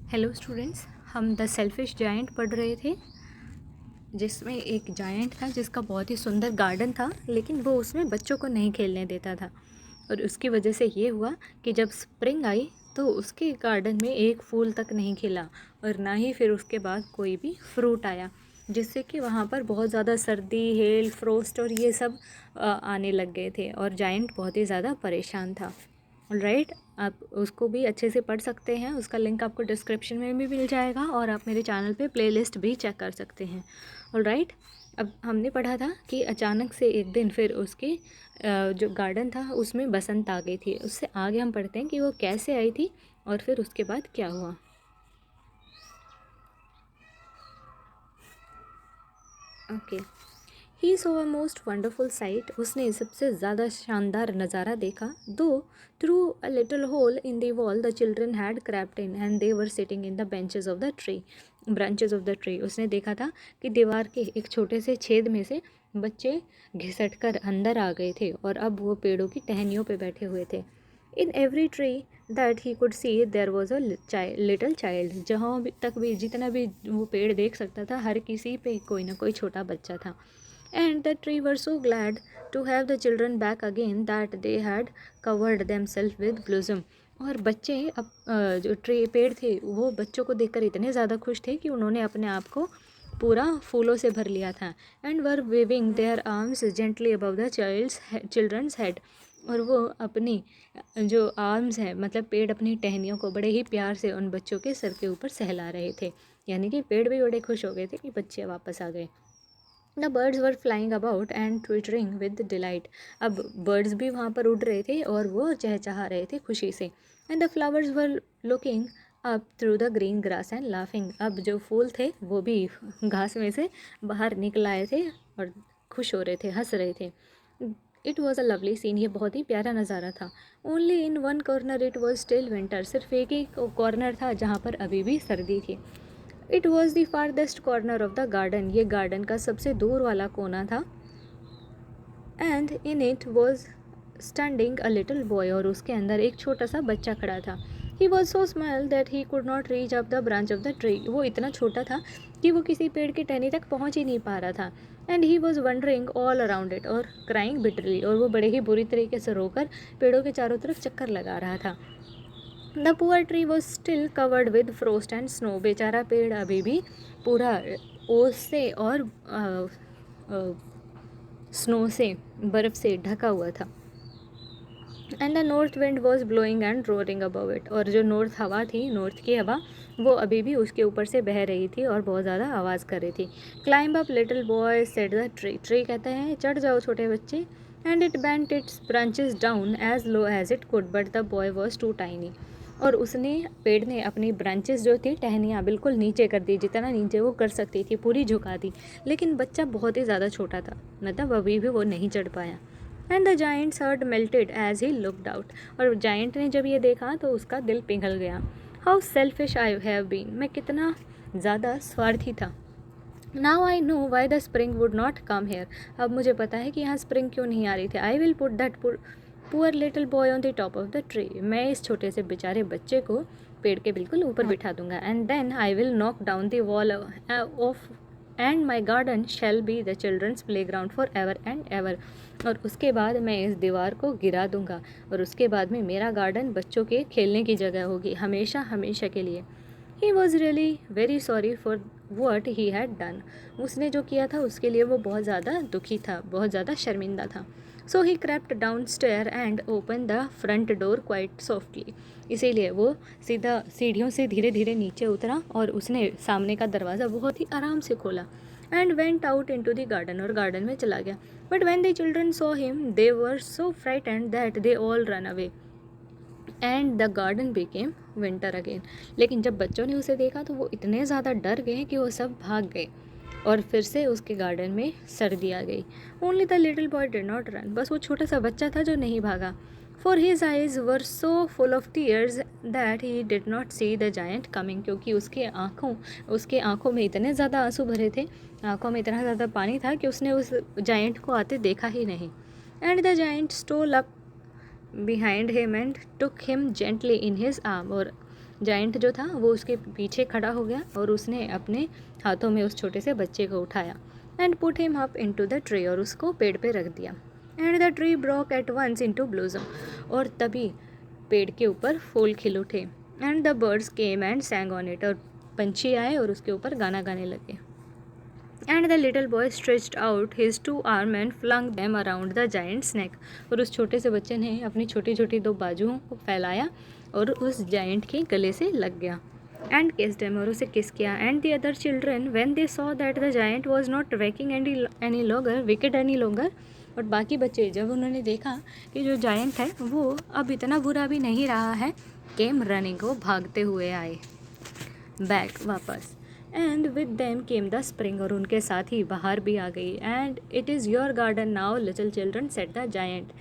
Hello students, हम the selfish giant पढ़ रहे थे जिसमें एक जायंट था जिसका बहुत ही सुंदर गार्डन था, लेकिन वो उसमें बच्चों को नहीं खेलने देता था। और उसकी वजह से ये हुआ कि जब स्प्रिंग आई तो उसके गार्डन में एक फूल तक नहीं खिला और ना ही फिर उसके बाद कोई भी फ्रूट आया, जिससे कि वहाँ पर बहुत ज़्यादा सर्दी, हेल, फ्रोस्ट और ये सब आने लग गए थे और जायंट बहुत ही ज़्यादा परेशान था। राइट, आप उसको भी अच्छे से पढ़ सकते हैं, उसका लिंक आपको डिस्क्रिप्शन में भी मिल जाएगा और आप मेरे चैनल पे प्लेलिस्ट भी चेक कर सकते हैं। राइट, अब हमने पढ़ा था कि अचानक से एक दिन फिर उसके जो गार्डन था उसमें बसंत आ गई थी। उससे आगे हम पढ़ते हैं कि वो कैसे आई थी और फिर उसके बाद क्या हुआ। Okay, he saw a most wonderful sight. उसने सबसे ज़्यादा शानदार नज़ारा देखा। दो through a little hole in the wall the children had crept in and they were sitting in the benches of the tree branches of the tree. उसने देखा था कि दीवार के एक छोटे से छेद में से बच्चे घिसट कर अंदर आ गए थे और अब वो पेड़ों की टहनियों पे बैठे हुए थे। In every tree that he could see there was a little child. जहाँ तक भी जितना भी वो पेड़ देख सकता था, हर किसी पे कोई ना कोई छोटा बच्चा था। And the tree were so glad to have the children back again that they had covered themselves with blossom. और बच्चे अब जो ट्री पेड़ थे वो बच्चों को देखकर इतने ज़्यादा खुश थे कि उन्होंने अपने आप को पूरा फूलों से भर लिया था। And were waving their arms gently above the children's head. और वो अपनी जो आर्म्स हैं, मतलब पेड़ अपनी टहनियों को बड़े ही प्यार से उन बच्चों के सर के ऊपर सहला रहे थे। यानी कि पेड़ भी बड़े खुश हो गए थे कि बच्चे वापस आ गए। The birds were flying about and twittering with delight. अब बर्ड्स भी वहाँ पर उड़ रहे थे और वो चहचहा रहे थे खुशी से। And the flowers were looking up through the green grass and laughing. अब जो फूल थे वो भी घास में से बाहर निकल आए थे और खुश हो रहे थे, हंस रहे थे। It was a lovely scene. ये बहुत ही प्यारा नज़ारा था। Only in one corner it was still winter. सिर्फ एक ही कॉर्नर था जहाँ पर अभी भी सर्दी थी। It was the farthest corner of the garden. ये गार्डन का सबसे दूर वाला कोना था। And in it was standing a little boy. और उसके अंदर एक छोटा सा बच्चा खड़ा था। He was so small that he could not reach up the branch of the tree. वो इतना छोटा था कि वो किसी पेड़ की टहनी तक पहुंच ही नहीं पा रहा था। And he was wondering all around it और क्राइंग बिटरली। और वो बड़े ही बुरी तरीके से रोकर पेड़ों के चारों तरफ चक्कर लगा रहा था। The poor tree was still covered with frost and snow. बेचारा पेड़ अभी भी पूरा ओस से और स्नो से, बर्फ़ से ढका हुआ था। And the north wind was blowing and roaring above it. और जो नॉर्थ हवा थी, नॉर्थ की हवा, वो अभी भी उसके ऊपर से बह रही थी और बहुत ज़्यादा आवाज़ कर रही थी। Climb up little boy said the tree. Tree कहते हैं चढ़ जाओ छोटे बच्चे। And it bent its branches down as low as it could but the boy was too tiny. और उसने, पेड़ ने अपनी ब्रांचेस जो थी, टहनियाँ बिल्कुल नीचे कर दी, जितना नीचे वो कर सकती थी पूरी झुका दी। लेकिन बच्चा बहुत ही ज़्यादा छोटा था, मतलब अभी भी वो नहीं चढ़ पाया। And the giant's heart melted as he looked out. और जाइंट ने जब ये देखा तो उसका दिल पिघल गया। How selfish I have been. मैं कितना ज़्यादा स्वार्थी था। Now I know why the spring would not come here. अब मुझे पता है कि यहाँ स्प्रिंग क्यों नहीं आ रही थी। I will put that poor little boy on the top of the tree. मैं इस छोटे से बेचारे बच्चे को पेड़ के बिल्कुल ऊपर बिठा दूंगा। And then I will knock down the wall off and my garden shall be the children's playground forever and ever. और उसके बाद मैं इस दीवार को गिरा दूंगा और उसके बाद में मेरा गार्डन बच्चों के खेलने की जगह होगी, हमेशा हमेशा के लिए। He was really very sorry for what he had done. उसने जो किया था उसके लिए वो बहुत ज़्यादा दुखी था, बहुत ज़्यादा शर्मिंदा था। So he crept down stair and open the front door quite softly. इसीलिए वो सीधा सीढ़ियों से धीरे धीरे नीचे उतरा और उसने सामने का दरवाज़ा बहुत ही आराम से खोला। And went out into the garden. और गार्डन में चला गया। But when the children saw him they were so frightened that they all run away and the garden became winter again. लेकिन जब बच्चों ने उसे देखा तो वो इतने ज़्यादा डर गए कि वो सब भाग गए और फिर से उसके गार्डन में सर्दी आ गई। Only the little boy did not run. बस वो छोटा सा बच्चा था जो नहीं भागा। For his eyes were so full of tears that he did not see the giant coming. क्योंकि उसके आँखों में इतने ज़्यादा आंसू भरे थे, आँखों में इतना ज़्यादा पानी था कि उसने उस जायंट को आते देखा ही नहीं। And the giant stole up behind him and took him gently in his arm. और जाइंट जो था वो उसके पीछे खड़ा हो गया और उसने अपने हाथों में उस छोटे से बच्चे को उठाया and put him up into the tree, और उसको पेड़ पे रख दिया। And the tree broke at once into blossom, और तभी पेड़ के ऊपर फूल खिल उठे। And the birds came and sang on it, और पंछी आए और उसके ऊपर गाना गाने लगे। And the little boy stretched out his 2 arm and flung them around the giant's neck, और उस छोटे से बच्चे ने अपनी छोटी छोटी 2 बाजुओं को फैलाया और उस जाइंट के गले से लग गया। एंड किस्ड हिम, और उसे किस किया। And the other children when they saw that the giant was not waking any longer wicked any longer, और बाकी बच्चे जब उन्होंने देखा कि जो जाइंट है वो अब इतना बुरा भी नहीं रहा है, केम रनिंग, वो भागते हुए आए बैक वापस। And with them came the spring, और उनके साथ ही बाहर भी आ गई। And it is your garden now little children said the giant,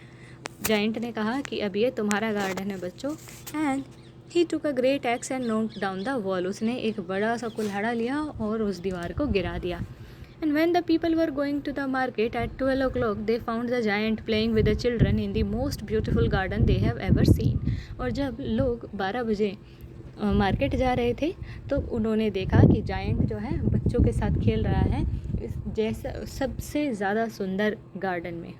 giant ने कहा कि अब ये तुम्हारा गार्डन है बच्चों। And he took a great x and knocked down the wall, उसने एक बड़ा सा कुल्हाड़ा लिया और उस दीवार को गिरा दिया। And when the people were going to the market at 12 o'clock they found the giant playing with the children in the most beautiful garden they have ever seen, और जब लोग 12 बजे मार्केट जा रहे थे तो उन्होंने देखा कि जायंट जो है बच्चों के साथ खेल रहा है जैसा सबसे ज़्यादा सुंदर गार्डन में।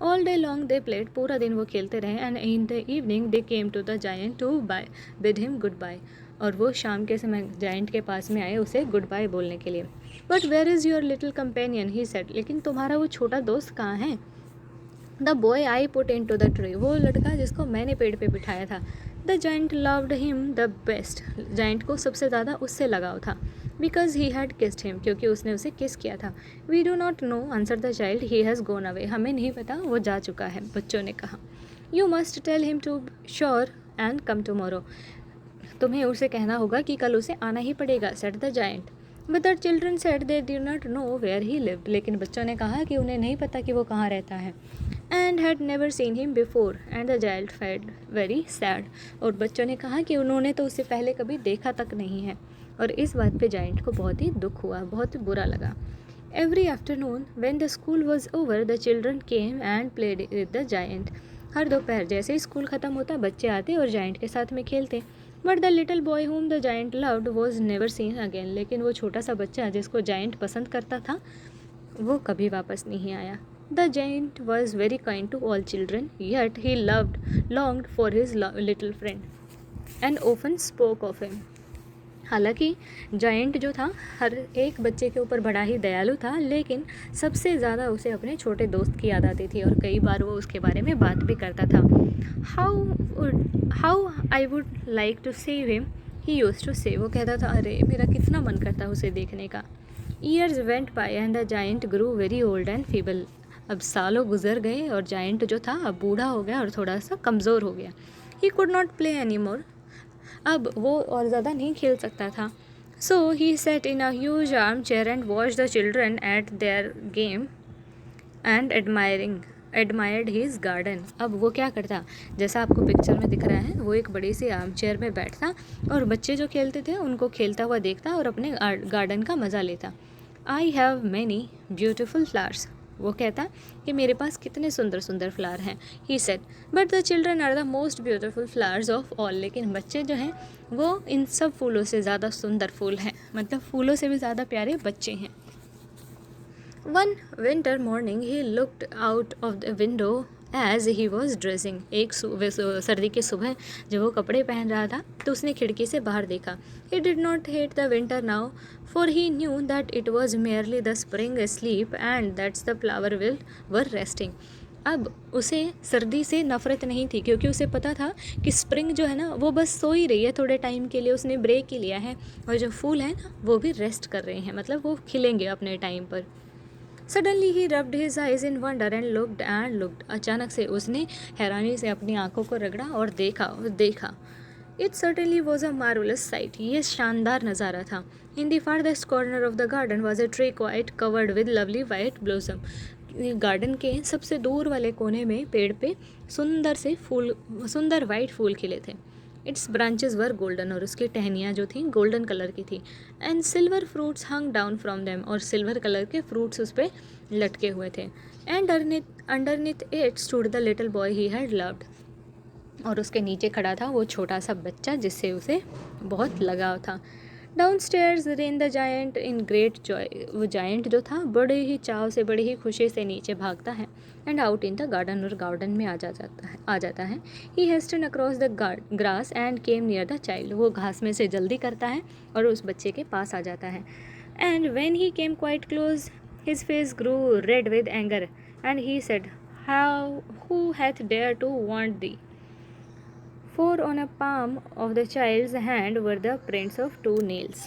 All day long they played, पूरा दिन वो खेलते रहे। And in the evening they came to the giant to bye bid him goodbye, और वो शाम के समय जायंट के पास में आए उसे गुड बाय बोलने के लिए। But where is your little companion he said, लेकिन तुम्हारा वो छोटा दोस्त कहाँ है। The boy I put into the tree, वो लड़का जिसको मैंने पेड़ पे बिठाया था। The giant loved him the best, giant को सबसे ज़्यादा उससे लगाव था। Because he had kissed him, क्योंकि उसने उसे किस किया था। We do not know answer the child, he has gone away, हमें नहीं पता वो जा चुका है, बच्चों ने कहा। You must tell him to sure and come tomorrow, तुम्हें उसे कहना होगा कि कल उसे आना ही पड़ेगा, said the giant. But the children said they do not know where he lived, लेकिन बच्चों ने कहा कि उन्हें नहीं पता कि वो कहाँ रहता है। And had never seen him before and the child felt very sad, और बच्चों ने कहा कि उन्होंने तो उसे पहले कभी देखा तक नहीं है, और इस बात पे जाइंट को बहुत ही दुख हुआ, बहुत ही बुरा लगा। Every afternoon when the school was over the children came and played with the giant, हर दोपहर जैसे ही स्कूल ख़त्म होता बच्चे आते और जाइंट के साथ में खेलते। But the little boy whom the giant loved was never seen again, लेकिन वो छोटा सा बच्चा जिसको जाइंट पसंद करता था वो कभी वापस नहीं आया। The giant was very kind to all children, yet he loved longed for his little friend and often spoke of him. हालांकि जाइंट जो था हर एक बच्चे के ऊपर बड़ा ही दयालु था, लेकिन सबसे ज़्यादा उसे अपने छोटे दोस्त की याद आती थी और कई बार वो उसके बारे में बात भी करता था। How I would like to see him he used to say, वो कहता था अरे मेरा कितना मन करता है उसे देखने का। Years went by and the giant grew very old and feeble, अब सालों गुजर गए और जाइंट जो था अब बूढ़ा हो गया और थोड़ा सा कमज़ोर हो गया। He could not play any more, अब वो और ज़्यादा नहीं खेल सकता था। So he set in a huge arm chair and watch the children at their game and admired his garden. अब वो क्या करता, जैसा आपको पिक्चर में दिख रहा है, वो एक बड़ी सी आर्म चेयर में बैठता और बच्चे जो खेलते थे उनको खेलता हुआ देखता और अपने गार्डन का मज़ा लेता। I have many beautiful flowers, वो कहता कि मेरे पास कितने सुंदर सुंदर फ्लावर हैं। He said but the children are the most beautiful flowers of all, लेकिन बच्चे जो हैं वो इन सब फूलों से ज़्यादा सुंदर फूल हैं, मतलब फूलों से भी ज़्यादा प्यारे बच्चे हैं। One winter morning he looked out of the window as he was dressing, एक सर्दी की सुबह जब वो कपड़े पहन रहा था तो उसने खिड़की से बाहर देखा। He did not hate the winter now for he knew that it was merely the spring sleep and that's the flower will were resting. अब उसे सर्दी से नफ़रत नहीं थी क्योंकि उसे पता था कि स्प्रिंग जो है ना वो बस सो ही रही है थोड़े टाइम के लिए, उसने ब्रेक ही लिया है, और जो फूल है ना वो भी रेस्ट कर रहे हैं, मतलब वो खिलेंगे अपने टाइम पर। Suddenly he rubbed his eyes in wonder and looked, अचानक से उसने हैरानी से अपनी आंखों को रगड़ा और देखा। It certainly was a marvellous site, ये शानदार नज़ारा था। In the farthest corner of the garden was a tree quite covered with lovely white blossom, garden के सबसे दूर वाले कोने में पेड़ पे सुंदर वाइट फूल खिले थे। इट्स ब्रांचेस वर गोल्डन, और उसकी टहनियाँ जो थी गोल्डन कलर की थी। And silver fruits hung down from them, और सिल्वर कलर के फ्रूट्स उस पर लटके हुए थे। And underneath it stood the little boy he had loved, और उसके नीचे खड़ा था वो छोटा सा बच्चा जिससे उसे बहुत लगाव था। Down stairs rain the giant in great Joy. वो जायंट जो था बड़े ही चाव से, बड़े ही खुशी से नीचे भागता है and out in the garden, और गार्डन में आ जाता है। He hastened across the grass and came near the child. वो घास में से जल्दी करता है और उस बच्चे के पास आ जाता है। And when he came quite close his face grew red with anger and he said, how who hath dare to want thee? For on a palm of the child's hand were the prints of 2 nails.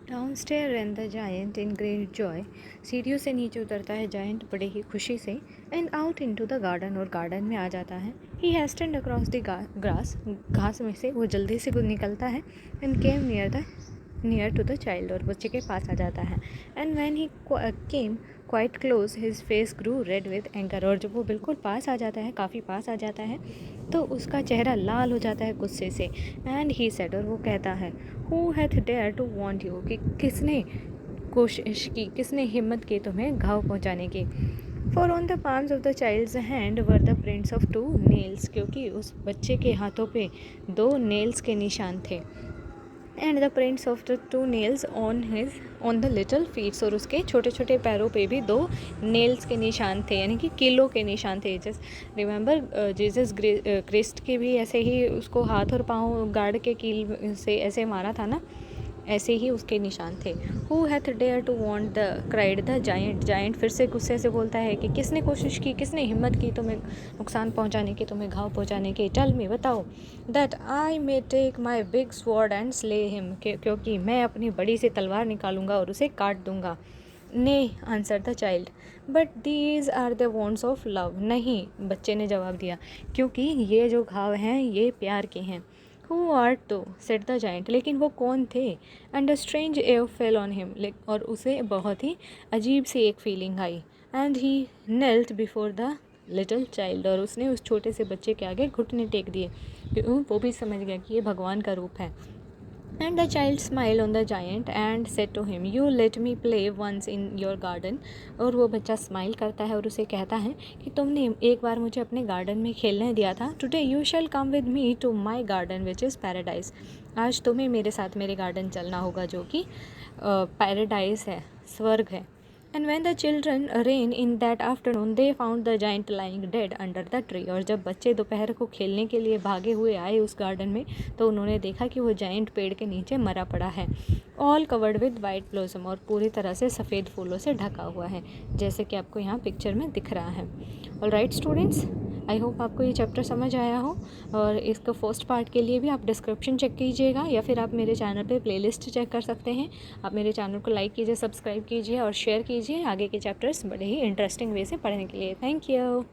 Downstairs ran the giant in great joy. सीढ़ियों से नीचे उतरता है giant बड़े ही खुशी से, and out into the garden, और गार्डन में आ जाता है। He hastened across the grass, घास में से वो जल्दी से निकलता है, and came near to the child, और बच्चे के पास आ जाता है। And when he came quite close his face grew red with anger, और जब वो बिल्कुल पास आ जाता है, काफ़ी पास आ जाता है, तो उसका चेहरा लाल हो जाता है गुस्से से। एंड ही सेड, और वो कहता है, who hath dare to want you, कि किसने कोशिश की, किसने हिम्मत की तुम्हें घाव पहुंचाने की। For on the palms of the child's hand were the prints of 2 nails, क्योंकि उस बच्चे के हाथों पे 2 नेल्स के निशान थे। And the prints of the 2 nails on the little feets, और उसके छोटे छोटे पैरों पे भी 2 नेल्स के निशान थे, यानी कि कीलों के निशान थे। जस्ट रिमेंबर जीसस क्रिस्ट के भी ऐसे ही उसको हाथ और पाँव गाड़ के कील से ऐसे मारा था ना, ऐसे ही उसके निशान थे। Who hath dare to want thee, cried the giant. Giant फिर से गुस्से से बोलता है कि किसने कोशिश की, किसने हिम्मत की तुम्हें नुकसान पहुंचाने की, तुम्हें घाव पहुंचाने की। टेल मी, बताओ। That I may take my big sword and slay him, क्योंकि मैं अपनी बड़ी सी तलवार निकालूंगा और उसे काट दूंगा। Nay answer the child, but these are the wants of love. नहीं, बच्चे ने जवाब दिया, क्योंकि ये जो घाव हैं ये प्यार के हैं। Who are to, said the giant, लेकिन वो कौन थे। And a strange air fell on him, और उसे बहुत ही अजीब सी एक फीलिंग आई। And he knelt before the little child, और उसने उस छोटे से बच्चे के आगे घुटने टेक दिए। वो भी समझ गया कि ये भगवान का रूप है। And the child smile on the giant and said to him, you let me play once in your garden. और वो बच्चा स्माइल करता है और उसे कहता है कि तुमने एक बार मुझे अपने गार्डन में खेलने दिया था। Today you shall come with me to my garden which is paradise. आज तुम्हें मेरे साथ मेरे गार्डन चलना होगा, जो कि पैराडाइज है, स्वर्ग है। And when the children ran in that afternoon, they found the giant lying dead under the tree. और जब बच्चे दोपहर को खेलने के लिए भागे हुए आए उस गार्डन में, तो उन्होंने देखा कि वो जाइंट पेड़ के नीचे मरा पड़ा है, all covered with white blossom, और पूरी तरह से सफ़ेद फूलों से ढका हुआ है, जैसे कि आपको यहाँ पिक्चर में दिख रहा है। All right students, I hope आपको ये चैप्टर समझ आया हो, और इसका फर्स्ट पार्ट के लिए भी आप डिस्क्रिप्शन चेक कीजिएगा, या फिर आप मेरे चैनल पे प्लेलिस्ट चेक कर सकते हैं। आप मेरे चैनल को लाइक कीजिए, सब्सक्राइब कीजिए और शेयर कीजिए आगे के चैप्टर्स बड़े ही इंटरेस्टिंग वे से पढ़ने के लिए। Thank you.